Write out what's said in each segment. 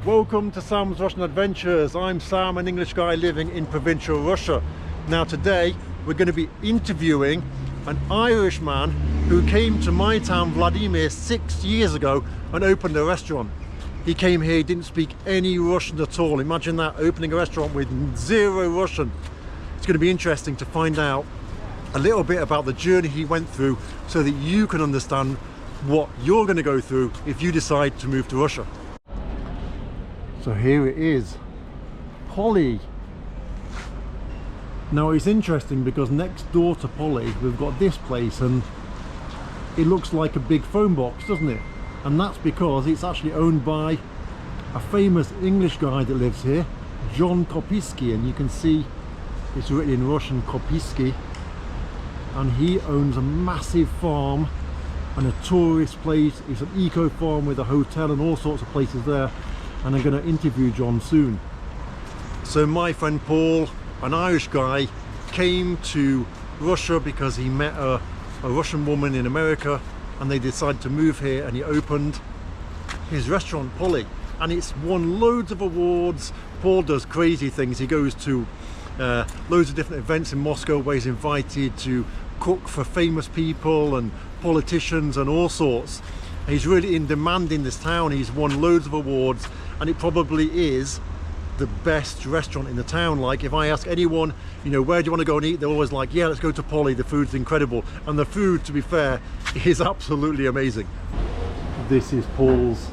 Welcome to Sam's Russian Adventures. I'm Sam, an English guy living in provincial Russia. Now today we're going to be interviewing an Irishman who came to my town Vladimir 6 years ago and opened a restaurant. He came here, he didn't speak any Russian at all. Imagine that, opening a restaurant with zero Russian. It's going to be interesting to find out a little bit about the journey he went through so that you can understand what you're going to go through if you decide to move to Russia. So here it is, Polly. Now it's interesting because next door to Polly we've got this place, and it looks like a big phone box, doesn't it? And that's because it's actually owned by a famous English guy that lives here, John Kopiski, and you can see it's written in Russian Kopiski, and he owns a massive farm and a tourist place. It's an eco farm with a hotel and all sorts of places there, and I'm going to interview John soon. So my friend Paul, an Irish guy, came to Russia because he met a Russian woman in America, and they decided to move here, and he opened his restaurant Polly, and it's won loads of awards. Paul does crazy things. He goes to loads of different events in Moscow where he's invited to cook for famous people and politicians and all sorts. He's really in demand in this town. He's won loads of awards, and it probably is the best restaurant in the town. Like, if I ask anyone, you know, where do you want to go and eat, they're always like, yeah, let's go to Polly, the food's incredible. And the food, to be fair, is absolutely amazing. This is Paul's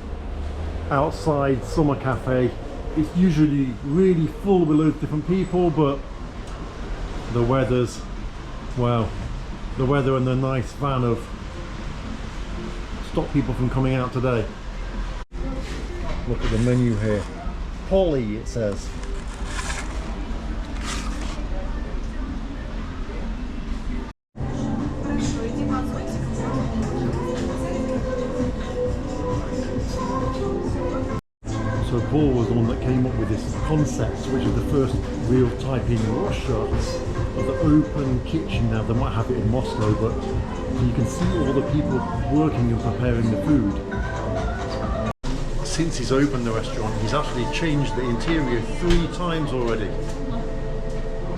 outside summer cafe. It's usually really full with loads of different people, but the weather's, well, the weather and the nice van have stopped people from coming out today. Look at the menu here. Polly, it says. So Paul was the one that came up with this concept, which is the first real type in Russia of the open kitchen. Now they might have it in Moscow, but you can see all the people working and preparing the food. Since he's opened the restaurant, he's actually changed the interior 3 times already.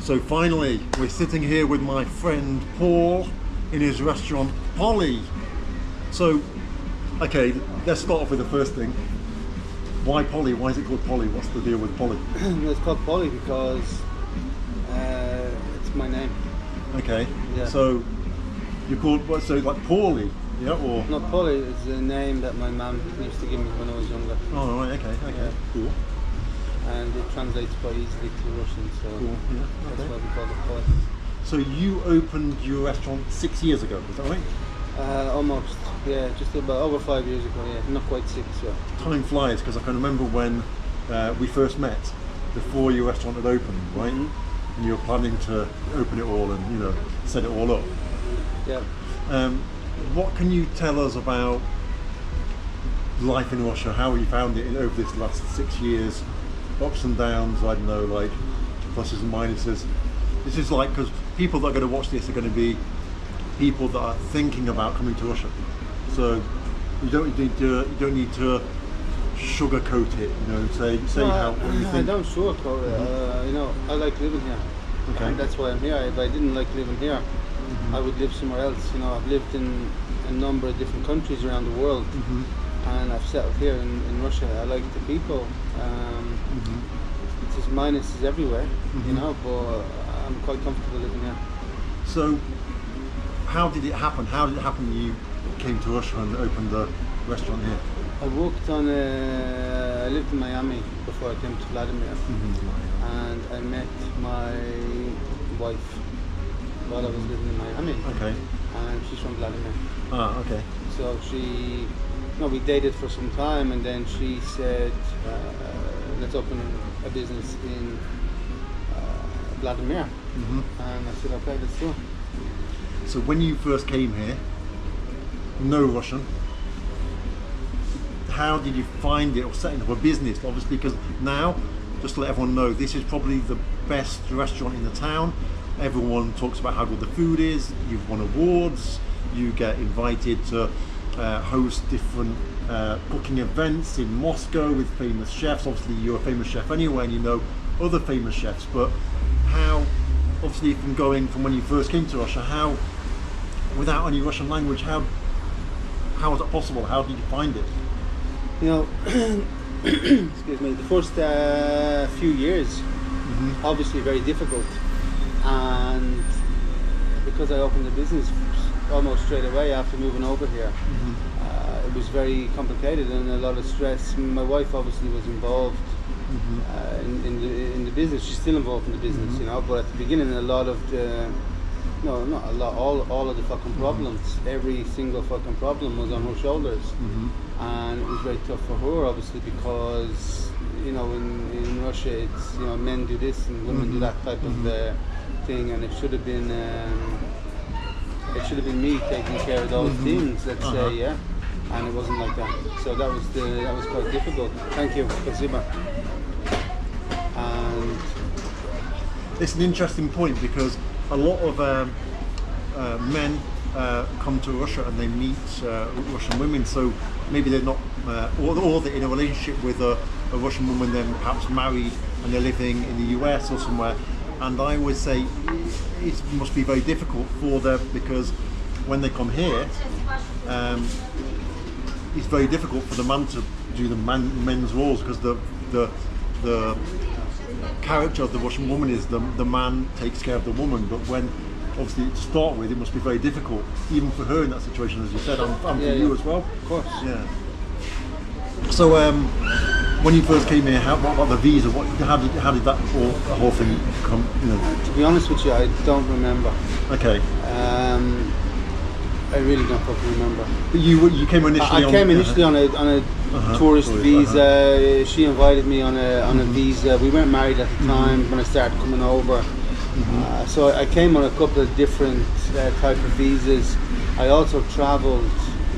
So finally, we're sitting here with my friend Paul in his restaurant Polly. So, okay, let's start off with the first thing. Why Polly? Why is it called Polly? What's the deal with Polly? It's called Polly because it's my name. Okay. Yeah. So you called what? So like Paulie, yeah, or not Polly? It's a name that my mum used to give me when I was younger. Oh right, okay, Yeah. cool. And it translates quite easily to Russian, so Cool. Yeah, that's okay. why we call it Polly. So you opened your restaurant 6 years ago, is that right? Almost, yeah, just about over 5 years ago. Yeah, not quite 6. Yeah. Time flies, because I can remember when we first met, before your restaurant had opened, right? Mm-hmm. And you were planning to open it all and, you know, set it all up. Yeah. What can you tell us about life in Russia? How you found it over this last 6 years? Ups and downs, I don't know, like pluses and minuses. This is like, because people that are going to watch this are going to be people that are thinking about coming to Russia. So you don't need to sugarcoat it, you know, say No, how what you I think. don't sugarcoat it. You know, I like living here. Okay. And that's why I'm here. If I didn't like living here, I would live somewhere else. You know, I've lived in a number of different countries around the world, and I've settled here in Russia. I like the people. It's just minuses everywhere, you know, but I'm quite comfortable living here. So how did it happen? How did it happen you came to Russia and opened the restaurant here? I worked on I lived in Miami before I came to Vladimir, and I met my wife while I was living in Miami. Okay. And she's from Vladimir. Ah, okay. So we dated for some time, and then she said, let's open a business in Vladimir. And I said, okay, let's do it. So when you first came here, no Russian, how did you find it, or setting up a business? Obviously, because now, just to let everyone know, this is probably the best restaurant in the town. Everyone talks about how good the food is. You've won awards. You get invited to host different cooking events in Moscow with famous chefs. Obviously you're a famous chef anyway, and you know other famous chefs, but how, obviously from when you first came to Russia, how, without any Russian language, how was that possible? How did you find it? You know, excuse me, the first few years, obviously very difficult, and because I opened the business almost straight away after moving over here, it was very complicated and a lot of stress. My wife obviously was involved in the business. She's still involved in the business, you know, but at the beginning a lot of the, no, not a lot, all of the fucking problems, every single fucking problem was on her shoulders. And it was very tough for her, obviously, because, you know, in Russia it's, you know, men do this and women do that type of thing, and it should have been me taking care of those things, let's say, yeah, and it wasn't like that. So that was quite difficult. Thank you, Spasiba. And it's an interesting point, because a lot of men come to Russia and they meet Russian women, so maybe they're not, or they're in a relationship with a Russian woman, then perhaps married, and they're living in the US or somewhere. And I would say it must be very difficult for them, because when they come here, it's very difficult for the man to do the men's roles, because the character of the Russian woman is the man takes care of the woman. But when, obviously, to start with, it must be very difficult, even for her in that situation, as you said, and for you as well. Of course. Yeah. So when you first came here, what about the visa? How did that whole thing come? You know? To be honest with you, I don't remember. Okay. I really don't fucking remember. But you came initially. I came initially on a tourist visa. She invited me on a visa. We weren't married at the time when I started coming over. So I came on a couple of different type of visas. I also travelled.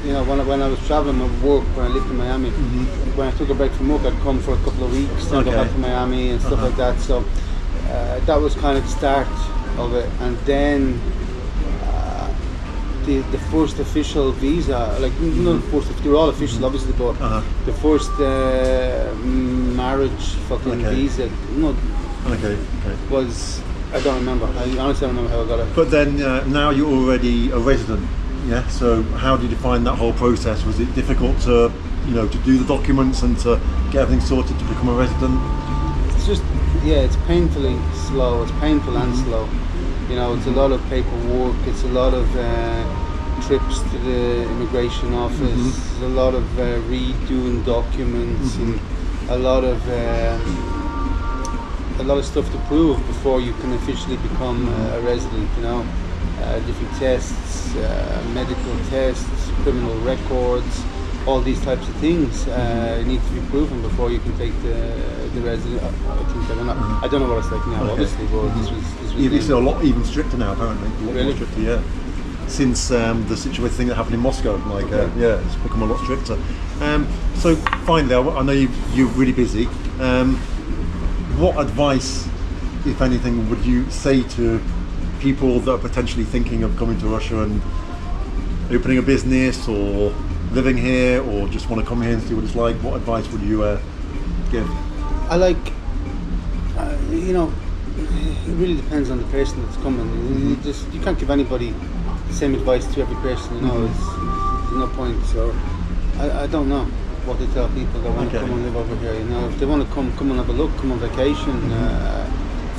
You know, when I was travelling at work, when I lived in Miami, when I took a break from work, I'd come for a couple of weeks, then go back to Miami and stuff like that. So that was kind of the start of it. And then the first official visa, like not the first, they were all official, obviously, but the first marriage fucking visa, was, I don't remember. I honestly don't remember how I got it. But then now you're already a resident. Yeah. So how did you find that whole process? Was it difficult to, to do the documents and to get everything sorted to become a resident? It's just, it's painfully slow. It's painful and slow. It's a lot of paperwork. It's a lot of trips to the immigration office. A lot of redoing documents and a lot of stuff to prove before you can officially become a resident. Different tests, medical tests, criminal records, all these types of things need to be proven before you can take the resident. I don't know what it's like now, obviously, but this was it's a lot even stricter now, apparently. A lot really? more stricter, yeah. Since the situation thing that happened in Moscow, it's become a lot stricter. So finally, I know you're really busy. What advice, if anything, would you say to people that are potentially thinking of coming to Russia and opening a business or living here, or just want to come here and see what it's like? What advice would you give? I like, it really depends on the person that's coming. You can't give anybody the same advice to every person. There's no point. So I don't know what to tell people that want to come and live over here. If they want to come and have a look, come on vacation.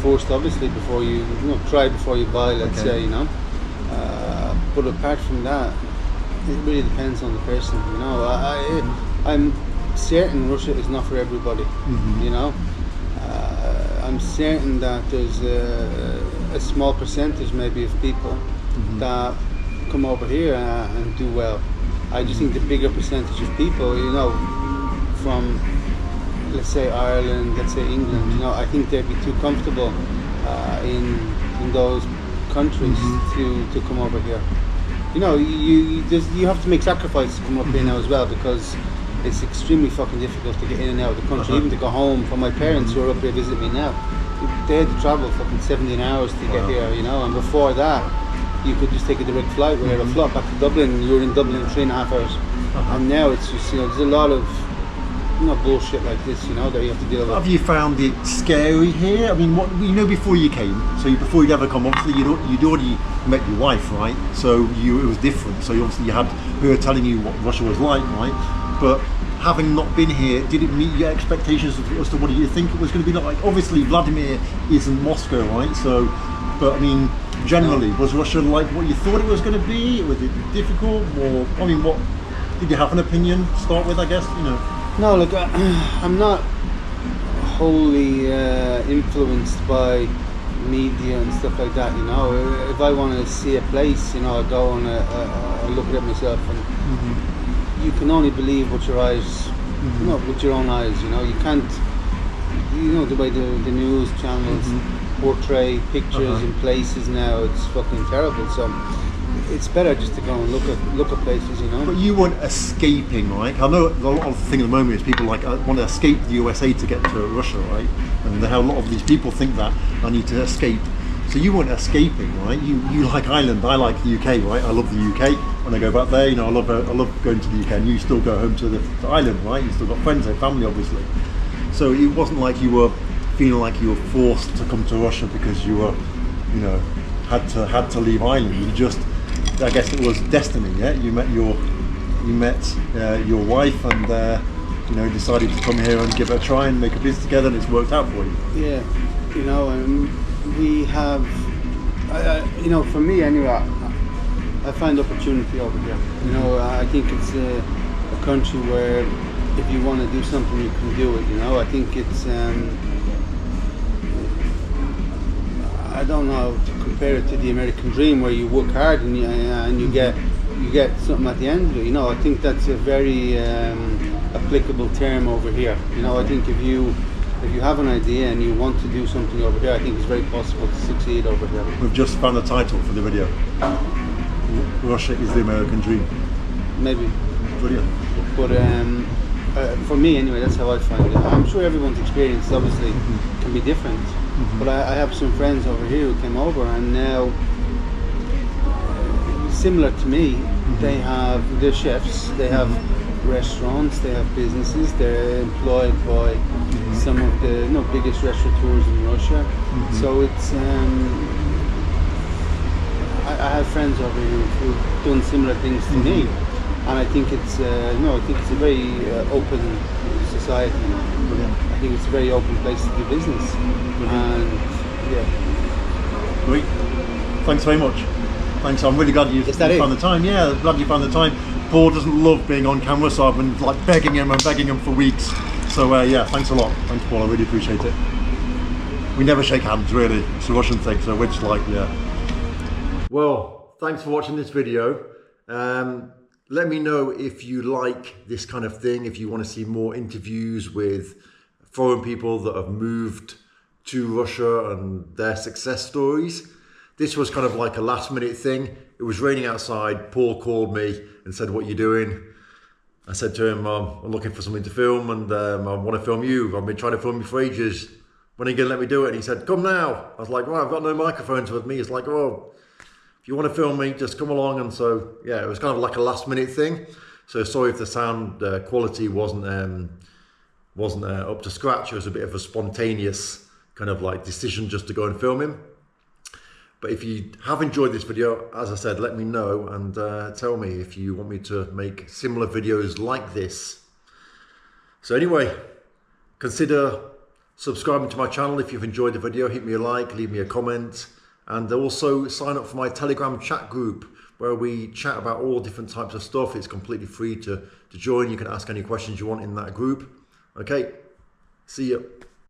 First, obviously, before you try before you buy. Let's say, But apart from that, it really depends on the person. I'm certain Russia is not for everybody. I'm certain that there's a small percentage, maybe, of people that come over here and do well. I just think the bigger percentage of people, from, let's say, Ireland, let's say England, I think they'd be too comfortable in those countries to come over here. You have to make sacrifices to come up here now as well, because it's extremely fucking difficult to get in and out of the country, even to go home. For my parents who are up here visiting me now, they had to travel fucking 17 hours to get here, and before that, you could just take a direct flight with Aeroflot back to Dublin. You were in Dublin in 3.5 hours. And now it's just, you know, there's a lot of bullshit like this, you know, that you have to deal with. Have you found it scary here? I mean, what, you know, before you came, so before you'd ever come, obviously you'd already met your wife, right? So it was different. So obviously you had her telling you what Russia was like, right? But having not been here, did it meet your expectations as to what you think it was going to be like? Obviously Vladimir isn't Moscow, right? So, but I mean, generally, was Russia like what you thought it was going to be? Was it difficult? Or, I mean, what, did you have an opinion to start with, I guess, you know? No, look, I'm not wholly influenced by media and stuff like that, you know. If I want to see a place, you know, I go and I look at it myself, and you can only believe what your eyes, you know, with your own eyes, you know. You can't, you know, the way the news channels portray pictures in places now, it's fucking terrible. So it's better just to go and look at places, you know. But you weren't escaping, right? I know a lot of the thing at the moment is people like want to escape the USA to get to Russia, right? And how a lot of these people think that I need to escape. So you weren't escaping, right? You like Ireland, I like the UK, right? I love the UK. When I go back there, you know, I love going to the UK. And you still go home to Ireland, right? You still got friends and family, obviously. So it wasn't like you were feeling like you were forced to come to Russia because you were, you know, had to leave Ireland. You just, I guess it was destiny, yeah. You met your wife, and you know, decided to come here and give it a try and make a business together, and it's worked out for you. Yeah, you know, and we have, you know, for me anyway, I find opportunity over here. You know, I think it's a country where if you want to do something, you can do it. You know, I think it's. I don't know how to compare it to the American dream, where you work hard and you get something at the end of it. You know, I think that's a very applicable term over here. You know, I think if you have an idea and you want to do something over here, I think it's very possible to succeed over here. We've just found the title for the video. Russia is the American dream. Maybe. Brilliant. But for me anyway, that's how I find it. I'm sure everyone's experience obviously can be different. But I have some friends over here who came over, and now similar to me, they're chefs, they have restaurants, they have businesses, they're employed by some of the biggest restaurateurs in Russia. So it's I have friends over here who've done similar things to me, and I think it's I think it's a very open society. I think it's a very open place to do business. And yeah. Great. Thanks very much. Thanks. I'm really glad you found the time. Yeah, glad you found the time. Paul doesn't love being on camera, so I've been like begging him for weeks. So yeah, thanks a lot. Thanks, Paul. I really appreciate it. We never shake hands, really. It's a Russian thing, so we're just like, yeah. Well, thanks for watching this video. Let me know if you like this kind of thing, if you want to see more interviews with foreign people that have moved to Russia and their success stories. This was kind of like a last minute thing. It was raining outside. Paul called me and said, "What are you doing?" I said to him, "I'm looking for something to film, and I want to film you. I've been trying to film you for ages. When are you going to let me do it?" And he said, "Come now." I was like, "Well, I've got no microphones with me." It's like, "Oh, if you want to film me, just come along." And so, yeah, it was kind of like a last minute thing. So sorry if the sound quality wasn't up to scratch. It was a bit of a spontaneous kind of like decision just to go and film him. But if you have enjoyed this video, as I said, let me know and tell me if you want me to make similar videos like this. So anyway, consider subscribing to my channel if you've enjoyed the video. Hit me a like, leave me a comment, and also sign up for my Telegram chat group where we chat about all different types of stuff. It's completely free to join. You can ask any questions you want in that group. Okay, see you.